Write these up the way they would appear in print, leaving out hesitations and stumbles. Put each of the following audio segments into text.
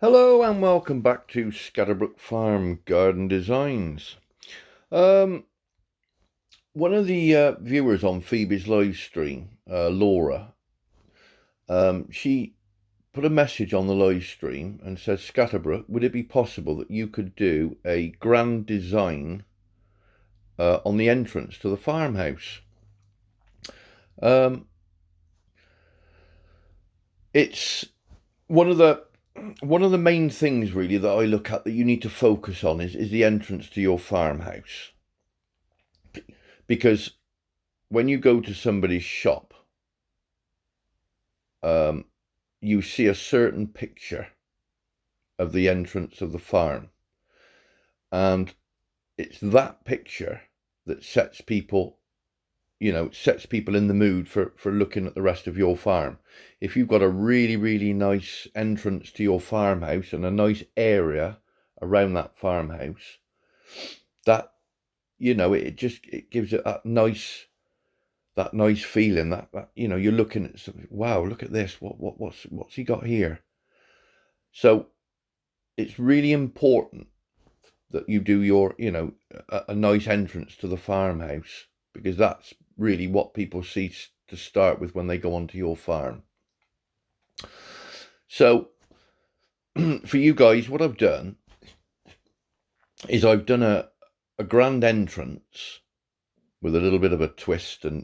Hello and welcome back to Scatterbrook Farm Garden Designs. Um, One of the viewers on Phoebe's live stream, Laura, she put a message on the live stream and says, Scatterbrook, would it be possible that you could do a grand design on the entrance to the farmhouse? Um, it's one of the main things really that I look at that you need to focus on is the entrance to your farmhouse, because when you go to somebody's shop, you see a certain picture of the entrance of the farm, and it's that picture that sets people in the mood for looking at the rest of your farm. If you've got a really nice entrance to your farmhouse and a nice area around that farmhouse, that it gives it that nice feeling that you're looking at something. Wow, look at this. What's he got here? So it's really important that you do a nice entrance to the farmhouse, because that's really what people see to start with when they go onto your farm. So for you guys, what I've done is I've done a grand entrance with a little bit of a twist, and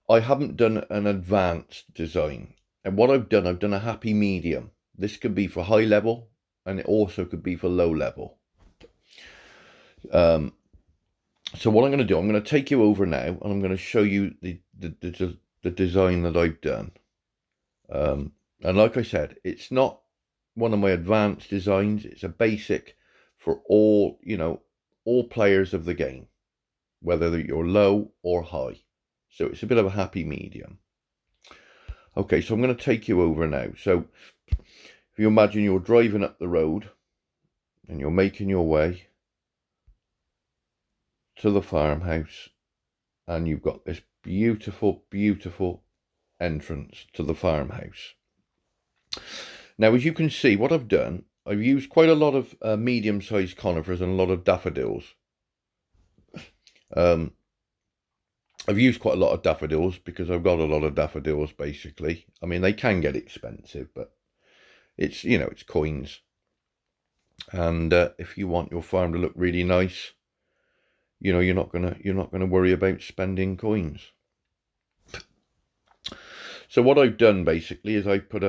I haven't done an advanced design. And what I've done a happy medium. This could be for high level, and it also could be for low level. So what I'm going to do, I'm going to take you over now, and I'm going to show you the design that I've done. And like I said, it's not one of my advanced designs. It's a basic for all players of the game, whether you're low or high. So it's a bit of a happy medium. Okay, so I'm going to take you over now. So if you imagine you're driving up the road and you're making your way to the farmhouse, and you've got this beautiful entrance to the farmhouse. Now, as you can see, what I've done, I've used quite a lot of medium-sized conifers and a lot of daffodils. I've used quite a lot of daffodils because I've got a lot of daffodils, basically. I mean, they can get expensive, but it's coins. And if you want your farm to look really nice, you're not gonna worry about spending coins. So what I've done basically is I put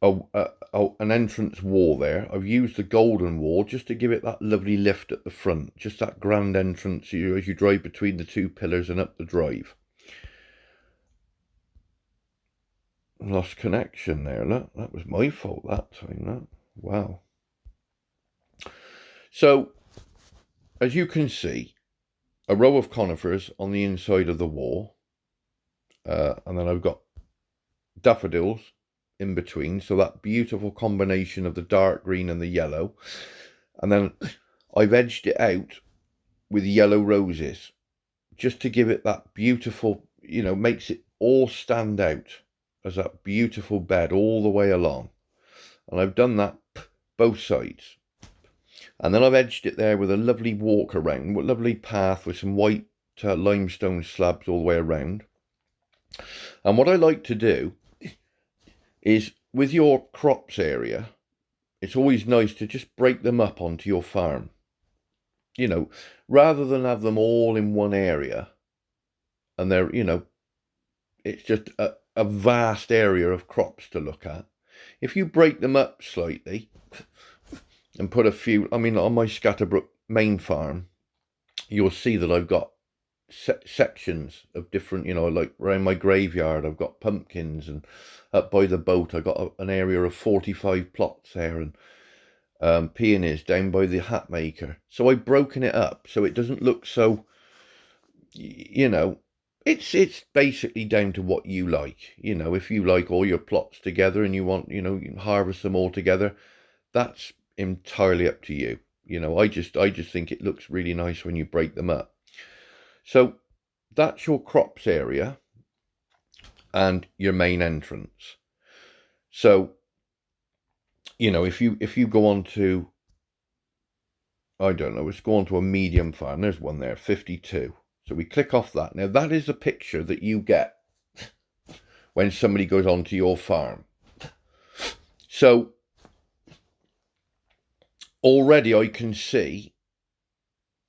an entrance wall there. I've used the golden wall just to give it that lovely lift at the front, just that grand entrance as you drive between the two pillars and up the drive. Lost connection there. Look, that was my fault that time. That, wow. So as you can see, a row of conifers on the inside of the wall, and then I've got daffodils in between, so that beautiful combination of the dark green and the yellow. And then I've edged it out with yellow roses just to give it that beautiful, makes it all stand out as that beautiful bed all the way along. And I've done that both sides. And then I've edged it there with a lovely walk around, a lovely path with some white limestone slabs all the way around. And what I like to do is, with your crops area, it's always nice to just break them up onto your farm. Rather than have them all in one area and they're, it's just a vast area of crops to look at. If you break them up slightly and put a few, I mean, on my Scatterbrook main farm, you'll see that I've got sections of different, like around my graveyard, I've got pumpkins, and up by the boat, I've got an area of 45 plots there, and peonies down by the hat maker. So I've broken it up so it doesn't look so, it's basically down to what you like. If you like all your plots together and you want, you can harvest them all together, that's entirely up to you. I just think it looks really nice when you break them up. So that's your crops area and your main entrance. So you know, if you go on to, I don't know, let's go on to a medium farm. There's one there, 52. So we click off that. Now that is a picture that you get when somebody goes onto your farm. So already I can see,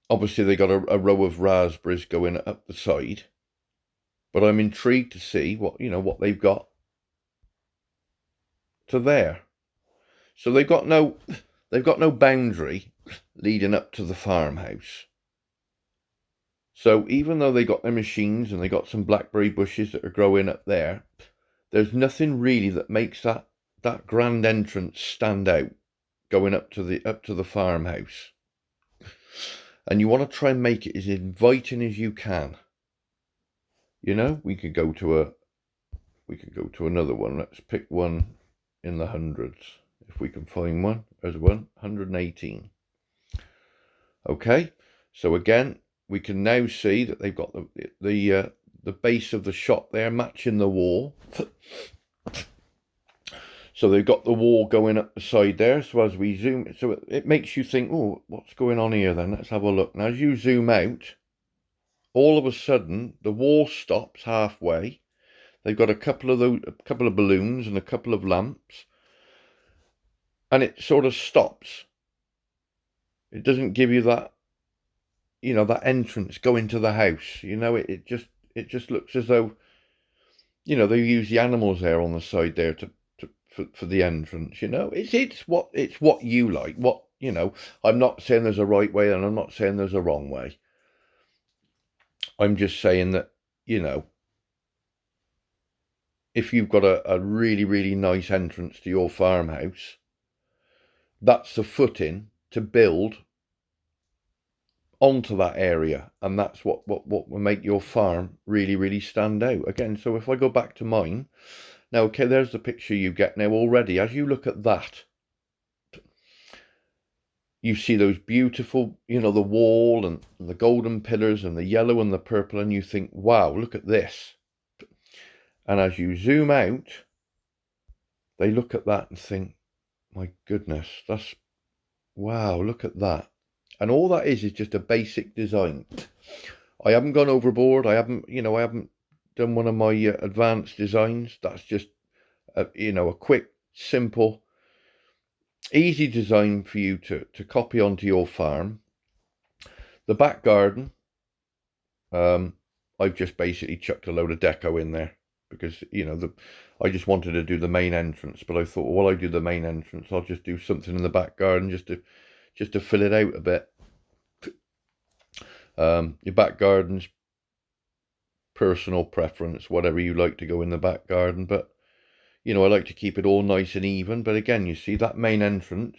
obviously they got a row of raspberries going up the side, but I'm intrigued to see what, you know, what they've got to there. So they've got no boundary leading up to the farmhouse. So even though they got their machines and they got some blackberry bushes that are growing up there, there's nothing really that makes that grand entrance stand out going up to the farmhouse. And you want to try and make it as inviting as you can. You know, we could go to another one. Let's pick one in the hundreds if we can find one. There's one, 118. Okay, so again, we can now see that they've got the base of the shop there matching the wall. So they've got the wall going up the side there. So as we zoom, so it makes you think, oh, what's going on here then? Let's have a look. Now as you zoom out, all of a sudden the wall stops halfway. They've got a couple of balloons and a couple of lamps, and it sort of stops. It doesn't give you that, you know, that entrance going to the house. You know, it just looks as though, you know, they use the animals there on the side there for the entrance. You know, it's what you like. What, you know, I'm not saying there's a right way and I'm not saying there's a wrong way. I'm just saying that, you know, if you've got a really, really nice entrance to your farmhouse, that's the footing to build onto that area, and that's what will make your farm really, really stand out. Again, so if I go back to mine, now, okay, there's the picture you get. Now already, as you look at that, you see those beautiful, you know, the wall and the golden pillars and the yellow and the purple, and you think, wow, look at this. And as you zoom out, they look at that and think, my goodness, that's, wow, look at that. And all that is just a basic design. I haven't gone overboard. I haven't done one of my advanced designs. That's just, a quick, simple, easy design for you to copy onto your farm. The back garden, I've just basically chucked a load of deco in there because, you know, I just wanted to do the main entrance, but I thought, well, while I do the main entrance, I'll just do something in the back garden just to fill it out a bit. Your back garden's personal preference, whatever you like to go in the back garden, but, you know, I like to keep it all nice and even. But again, you see that main entrance,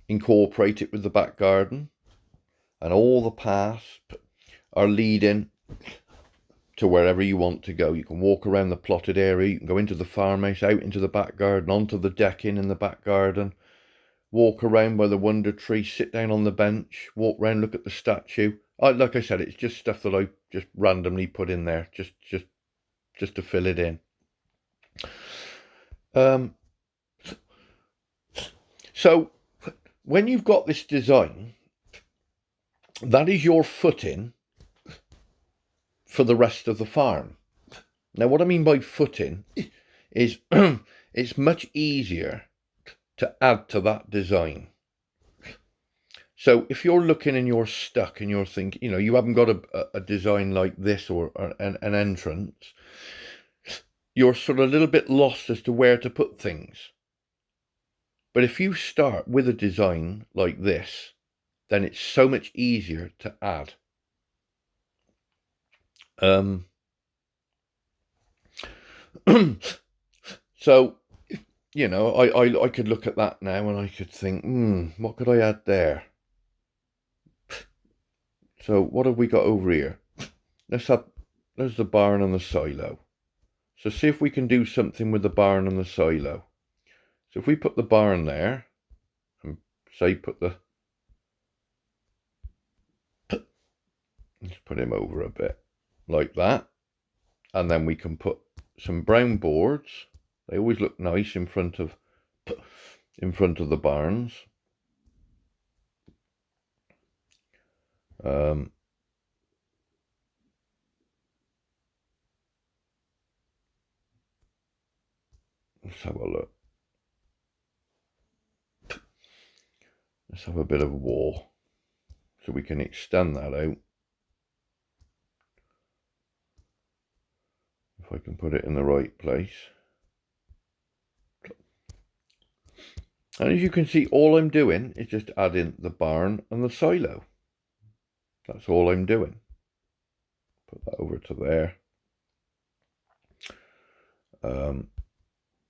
incorporate it with the back garden, and all the paths are leading to wherever you want to go. You can walk around the plotted area, you can go into the farmhouse, out into the back garden, onto the decking in the back garden, walk around by the wonder tree, sit down on the bench, walk around, look at the statue. Like I said, it's just stuff that I just randomly put in there, just to fill it in. So when you've got this design, that is your footing for the rest of the farm. Now, what I mean by footing is it's much easier to add to that design. So if you're looking and you're stuck and you're thinking, you know, you haven't got a design like this or an entrance, you're sort of a little bit lost as to where to put things. But if you start with a design like this, then it's so much easier to add. So, you know, I could look at that now and I could think, what could I add there? So what have we got over here? There's the barn and the silo. So see if we can do something with the barn and the silo. So if we put the barn there, and say let's put him over a bit, like that. And then we can put some brown boards. They always look nice in front of in front of the barns. Let's have a look. Let's have a bit of a wall so we can extend that out. If I can put it in the right place. And as you can see, all I'm doing is just adding the barn and the silo. That's all I'm doing. Put that over to there.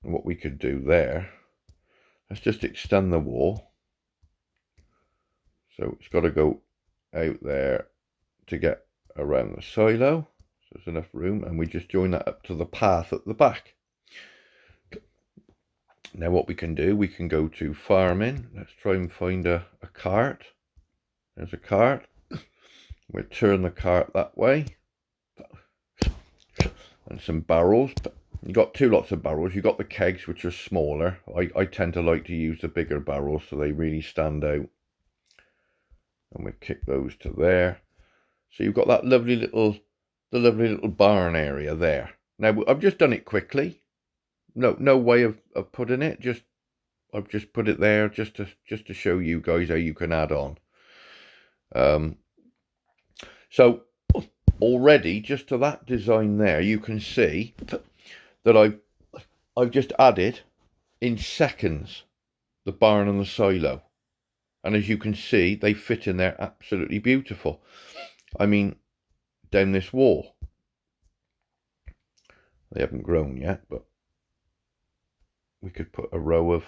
What we could do there, let's just extend the wall. So it's got to go out there to get around the silo. So there's enough room, and we just join that up to the path at the back. Now what we can do, we can go to farming. Let's try and find a cart. There's a cart. We'll turn the cart that way. And some barrels. You got two lots of barrels. You got the kegs, which are smaller. I tend to like to use the bigger barrels so they really stand out. And we kick those to there. So you've got that lovely little barn area there. Now I've just done it quickly. No way of putting it. I've just put it there just to show you guys how you can add on. So already just to that design there, you can see that I've just added in seconds the barn and the silo, and as you can see, they fit in there absolutely beautiful. I mean, down this wall, they haven't grown yet, but we could put a row of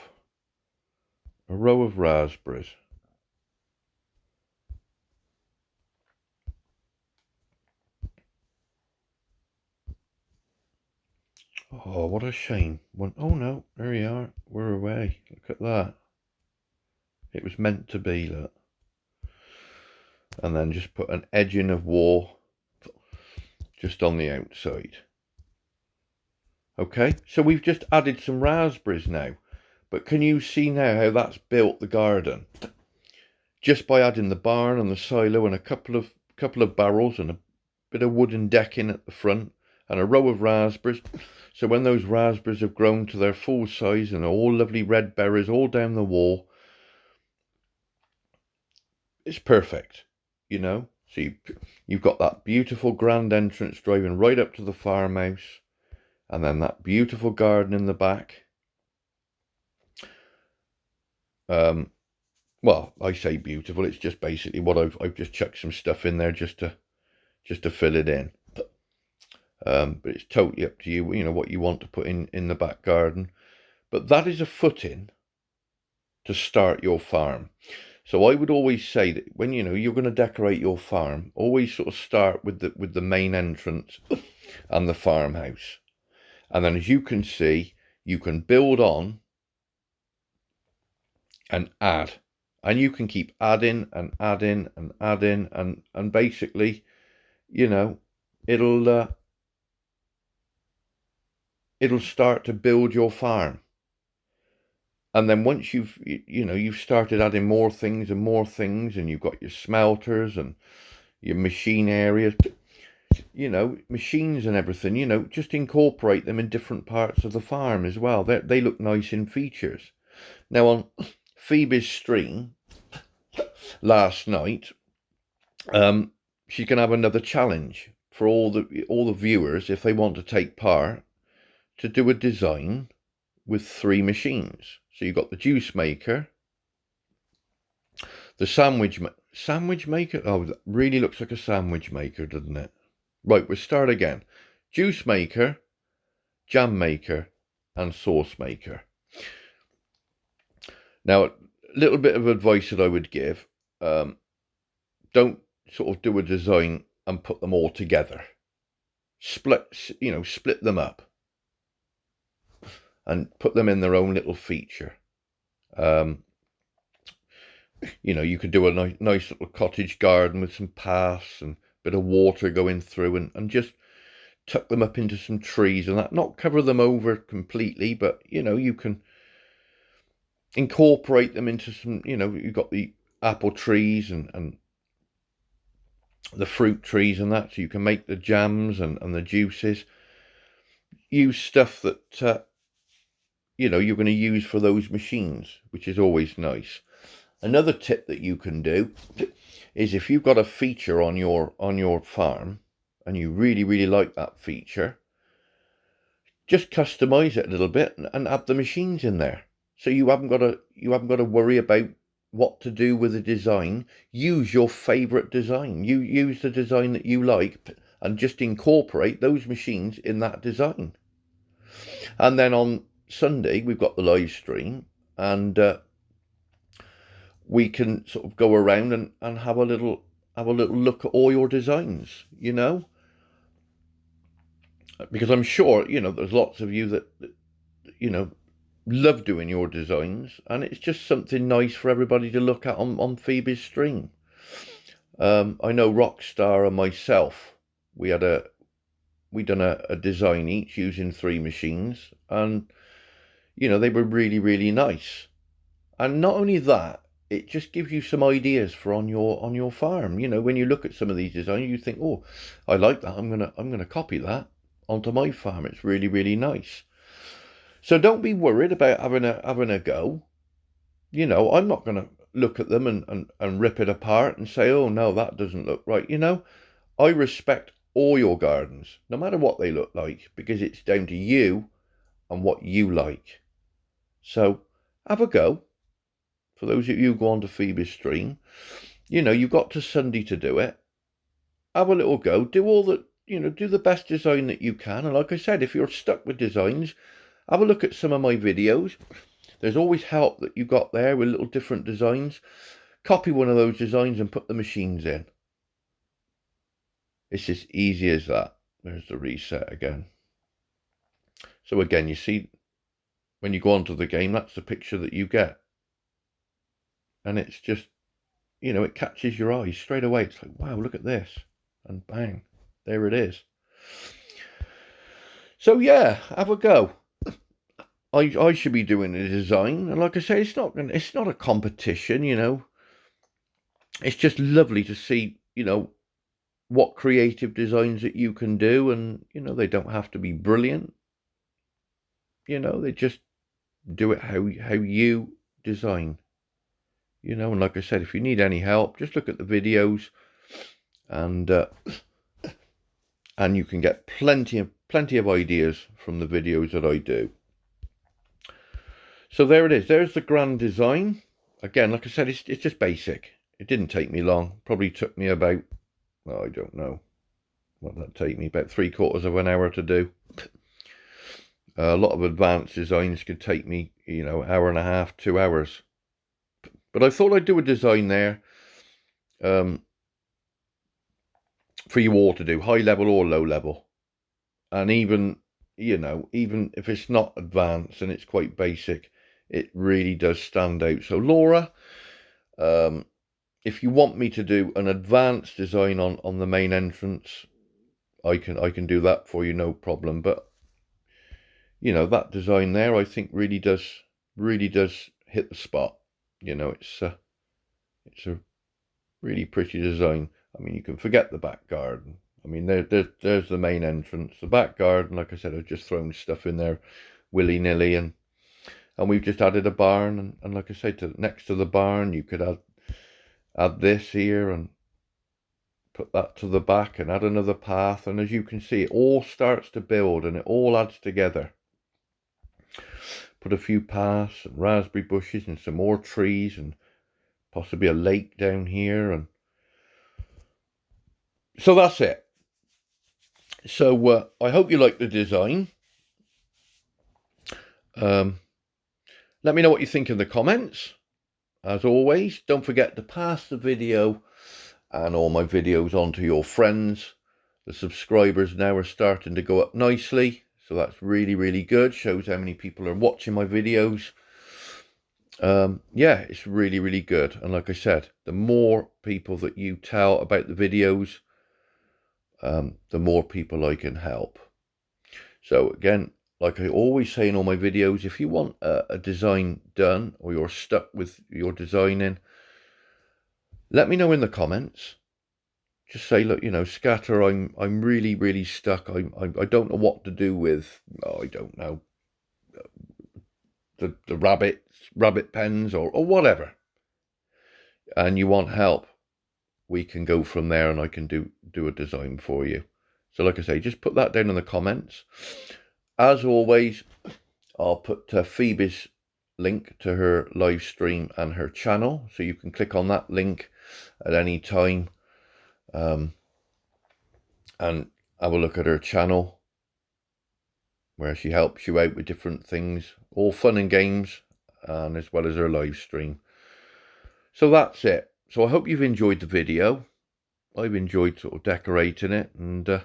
raspberries. Oh, what a shame. Oh no, there we are. We're away. Look at that. It was meant to be, look. And then just put an edging of wall just on the outside. Okay, so we've just added some raspberries now. But can you see now how that's built the garden? Just by adding the barn and the silo and a couple of barrels and a bit of wooden decking at the front and a row of raspberries. So when those raspberries have grown to their full size and all lovely red berries all down the wall, it's perfect, you know. So you've got that beautiful grand entrance driving right up to the farmhouse, and then that beautiful garden in the back. Well, I say beautiful, it's just basically what I've just chucked some stuff in there just to fill it in. But it's totally up to you, you know, what you want to put in the back garden. But that is a footing to start your farm. So I would always say that when you're going to decorate your farm, always sort of start with the main entrance and the farmhouse. And then as you can see, you can build on and add. And you can keep adding and adding and adding and basically, it'll start to build your farm. And then once you've started adding more things and you've got your smelters and your machine areas, machines and everything, just incorporate them in different parts of the farm as well. They look nice in features. Now on Phoebe's stream last night, she's going to have another challenge for all the viewers, if they want to take part, to do a design with 3 machines. So you've got the juice maker, the sandwich maker. Oh, that really looks like a sandwich maker, doesn't it? Right, we'll start again. Juice maker, jam maker, and sauce maker. Now, a little bit of advice that I would give: don't sort of do a design and put them all together. Split them up and put them in their own little feature. You could do a nice little cottage garden with some paths and a bit of water going through, and just tuck them up into some trees and that. Not cover them over completely, but you can incorporate them into some, you've got the apple trees and the fruit trees and that, so you can make the jams and the juices. Use stuff that, you're going to use for those machines, which is always nice. Another tip that you can do is if you've got a feature on your farm and you really, really like that feature, just customize it a little bit and add the machines in there. So you haven't got to worry about what to do with the design. Use your favorite design. You use the design that you like and just incorporate those machines in that design. And then on Sunday we've got the live stream, and we can sort of go around and have a little look at all your designs, because I'm sure, there's lots of you that love doing your designs, and it's just something nice for everybody to look at on Phoebe's stream. I know Rockstar and myself, we done a design each using 3 machines, and they were really, really nice. And not only that, it just gives you some ideas for on your farm. When you look at some of these designs, you think, oh, I like that. I'm gonna copy that onto my farm. It's really, really nice. So don't be worried about having a go. I'm not gonna look at them and rip it apart and say, oh no, that doesn't look right. I respect all your gardens, no matter what they look like, because it's down to you and what you like. So have a go. For those of you who go on to Phoebe's stream, you've got to Sunday to do it. Have a little go. Do all the, do the best design that you can. And like I said, if you're stuck with designs, have a look at some of my videos. There's always help that you got there with little different designs. Copy one of those designs and put the machines in. It's as easy as that. There's the reset again. So again, you see, when you go onto the game, that's the picture that you get. And it's just, it catches your eye straight away. It's like, wow, look at this. And bang, there it is. So yeah, have a go. I should be doing the design. And like I say, it's not a competition, It's just lovely to see, what creative designs that you can do. And, they don't have to be brilliant. They just do it how you design. And like I said, if you need any help, just look at the videos, and you can get plenty of ideas from the videos that I do. So there it is. There's the grand design. Again, like I said, it's just basic. It didn't take me long. Probably took me about, I don't know, what did that take me? About 3/4 of an hour to do. A lot of advanced designs could take me, hour and a half, 2 hours. But I thought I'd do a design there for you all to do, high level or low level. And even if it's not advanced and it's quite basic, it really does stand out. So Laura, if you want me to do an advanced design on the main entrance, I can do that for you, no problem. But that design there, I think really does hit the spot. It's a really pretty design. I mean, you can forget the back garden. I mean, there's the main entrance. The back garden, like I said, I've just thrown stuff in there willy-nilly, and we've just added a barn, and like I said, next to the barn, you could add this here and put that to the back and add another path. And as you can see, it all starts to build and it all adds together. Put a few paths and raspberry bushes and some more trees and possibly a lake down here. And so that's it. So I hope you like the design. Let me know what you think in the comments. As always, don't forget to pass the video and all my videos on to your friends. The subscribers now are starting to go up nicely, so that's really, really good. Shows how many people are watching my videos. Yeah, it's really, really good. And like I said, the more people that you tell about the videos, the more people I can help. So again, like I always say in all my videos, if you want a design done or you're stuck with your designing, let me know in the comments. Just say, look, you know, Scatter, I'm really, really stuck. I don't know what to do with, oh, I don't know, the rabbit pens or whatever. And you want help, we can go from there and I can do a design for you. So like I say, just put that down in the comments. As always, I'll put Phoebe's link to her live stream and her channel, so you can click on that link at any time and have a look at her channel where she helps you out with different things, all fun and games, and as well as her live stream. So that's it. So I hope you've enjoyed the video. I've enjoyed sort of decorating it, and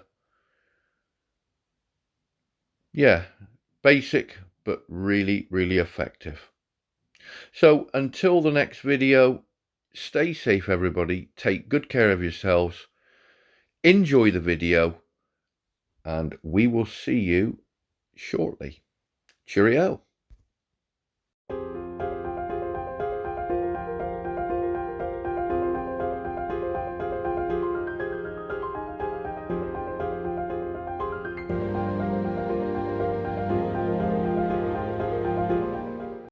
yeah, basic but really, really effective. So until the next video, stay safe everybody, take good care of yourselves, enjoy the video, and we will see you shortly. Cheerio.